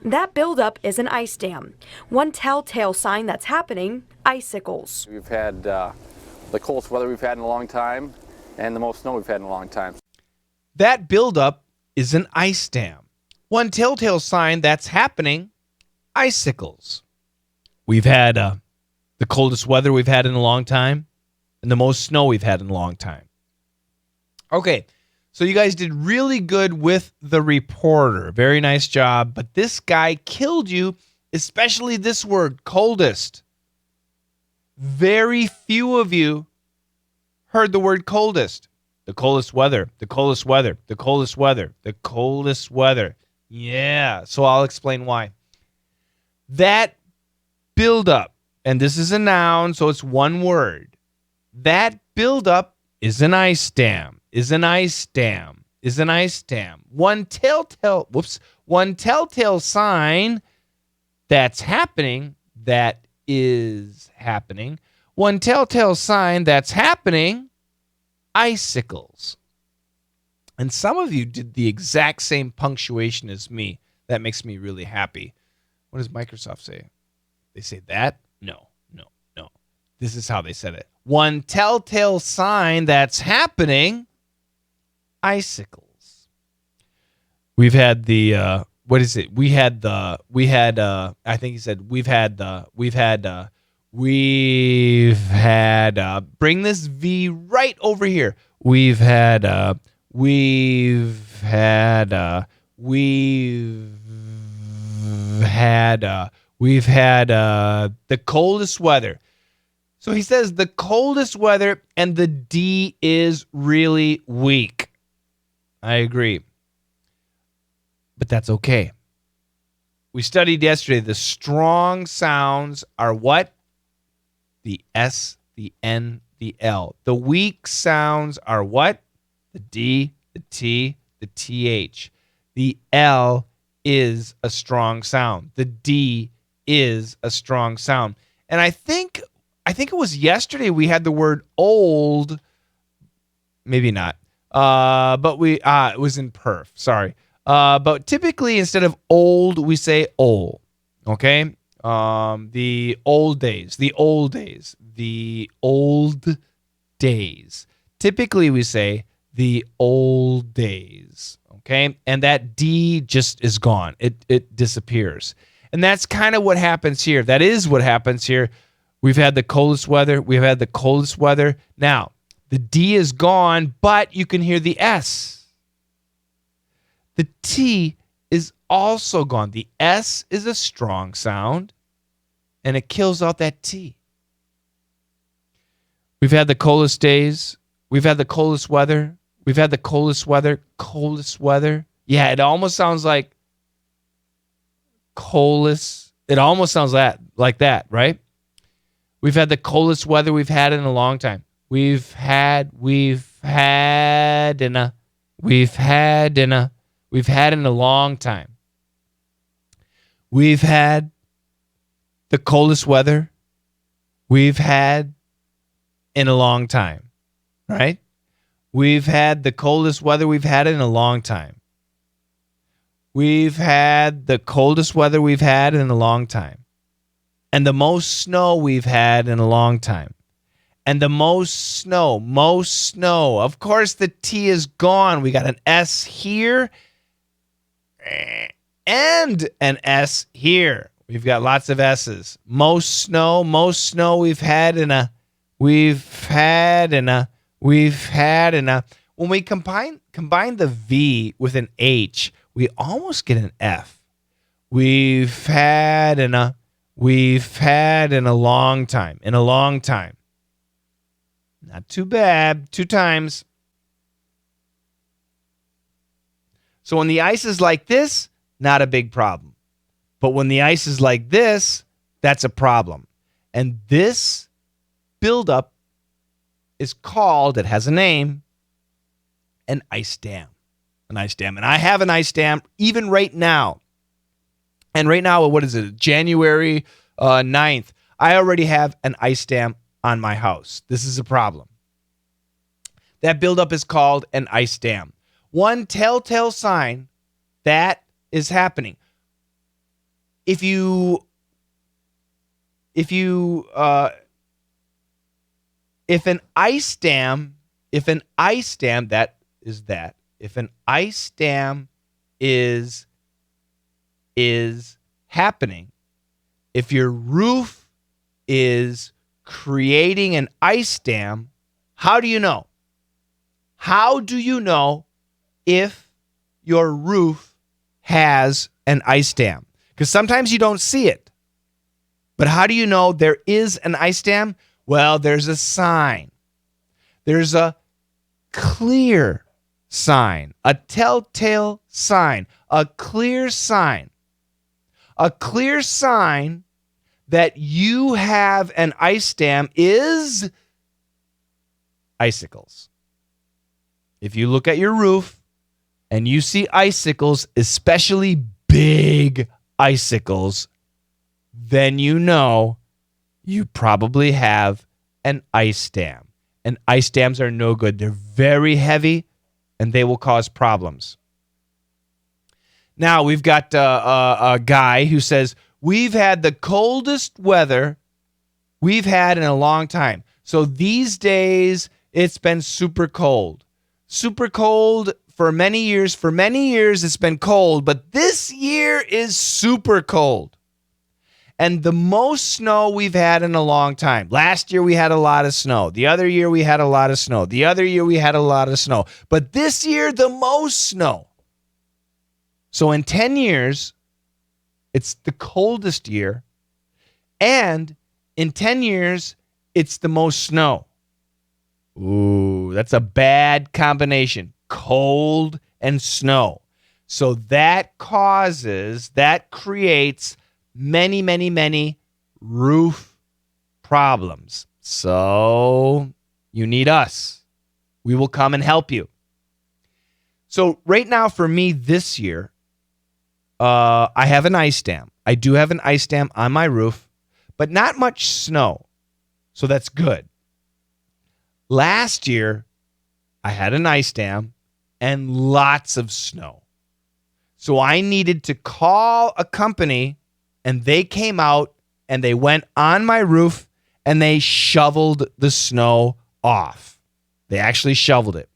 That buildup is an ice dam. One telltale sign that's happening, icicles. We've had the coldest weather we've had in a long time and the most snow we've had in a long time. That buildup is an ice dam. One telltale sign that's happening, icicles. We've had the coldest weather we've had in a long time and the most snow we've had in a long time. Okay, so you guys did really good with the reporter. Very nice job. But this guy killed you, especially this word, coldest. Very few of you heard the word coldest. The coldest weather, the coldest weather, the coldest weather, the coldest weather. Yeah, so I'll explain why. That buildup, and this is a noun, so it's one word. That buildup is an ice dam, is an ice dam, is an ice dam. One telltale sign that's happening, that is happening. One telltale sign that's happening, icicles. And some of you did the exact same punctuation as me. That makes me really happy. What does Microsoft say? They say that? No. This is how they said it. One telltale sign that's happening, icicles. We've had the, what is it? I think he said, bring this V right over here. We've had the coldest weather. So he says the coldest weather, and the D is really weak. I agree. But that's okay. We studied yesterday the strong sounds are what? The S, the N, the L. The weak sounds are what? The D, the T, the TH. The L is a strong sound. The D is a strong sound. And I think it was yesterday we had the word old. Maybe not. But it was in perf. Sorry. But typically instead of old, we say ol. Okay? The old days. Typically we say the old days. Okay? And that D just is gone. It disappears. And that's kind of what happens here. That is what happens here. We've had the coldest weather. Now, the D is gone, but you can hear the S. The T is also gone. The S is a strong sound, and it kills out that T. We've had the coldest days. We've had the coldest weather. Coldest weather. Yeah, it almost sounds like coldest. It almost sounds like that, right? We've had the coldest weather we've had in a long time. We've had in a long time. We've had the coldest weather we've had in a long time, right? We've had the coldest weather we've had in a long time. We've had the coldest weather we've had in a long time. And the most snow we've had in a long time. And the most snow. Of course, the T is gone. We got an S here and an S here. We've got lots of S's. Most snow we've had in a. When we combine the V with an H, we almost get an F. We've had in a long time. Not too bad. 2 times. So when the ice is like this, not a big problem. But when the ice is like this, that's a problem. And this buildup is called, it has a name, an ice dam. And I have an ice dam even right now. And right now, what is it? January 9th. I already have an ice dam on my house. This is a problem. That buildup is called an ice dam. One telltale sign that is happening. if an ice dam if an ice dam is happening, if your roof is creating an ice dam, how do you know? How do you know if your roof has an ice dam? Because sometimes you don't see it. But how do you know there is an ice dam? Well, there's a sign. There's a clear sign, a telltale sign, a clear sign. A clear sign that you have an ice dam is icicles. If you look at your roof and you see icicles, especially big icicles, then you know you probably have an ice dam. And ice dams are no good. They're very heavy and they will cause problems. Now we've got a guy who says, we've had the coldest weather we've had in a long time. So these days, it's been super cold. Super cold for many years. For many years, it's been cold. But this year is super cold. And the most snow we've had in a long time. Last year, we had a lot of snow. The other year, we had a lot of snow. The other year, we had a lot of snow. But this year, the most snow. So in 10 years, it's the coldest year. And in 10 years, it's the most snow. Ooh, that's a bad combination. Cold and snow. So that creates many, many, many roof problems. So you need us. We will come and help you. So right now for me this year, I have an ice dam. I do have an ice dam on my roof, but not much snow. So that's good. Last year, I had an ice dam and lots of snow. So I needed to call a company, and they came out and they went on my roof and they shoveled the snow off. They actually shoveled it.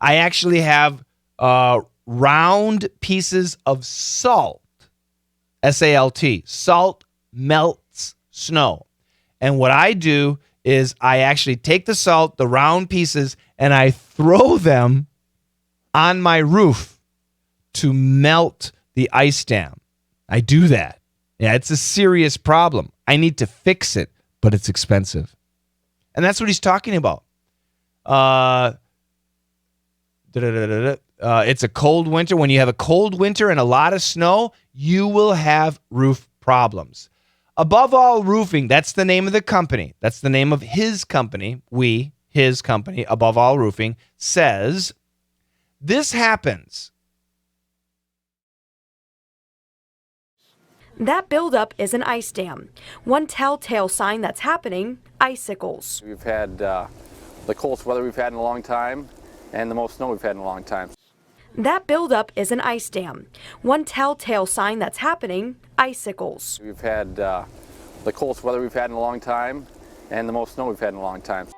I actually have round pieces of salt, S-A-L-T. Salt melts snow. And what I do is I actually take the salt, the round pieces, and I throw them on my roof to melt the ice dam. I do that. Yeah, it's a serious problem. I need to fix it, but it's expensive. And that's what he's talking about. It's a cold winter. When you have a cold winter and a lot of snow, you will have roof problems. Above All Roofing, that's the name of the company. That's the name of his company. His company, Above All Roofing, says, this happens. That buildup is an ice dam. One telltale sign that's happening, icicles. We've had the coldest weather we've had in a long time and the most snow we've had in a long time. That buildup is an ice dam. One telltale sign that's happening, icicles. We've had the coldest weather we've had in a long time and the most snow we've had in a long time.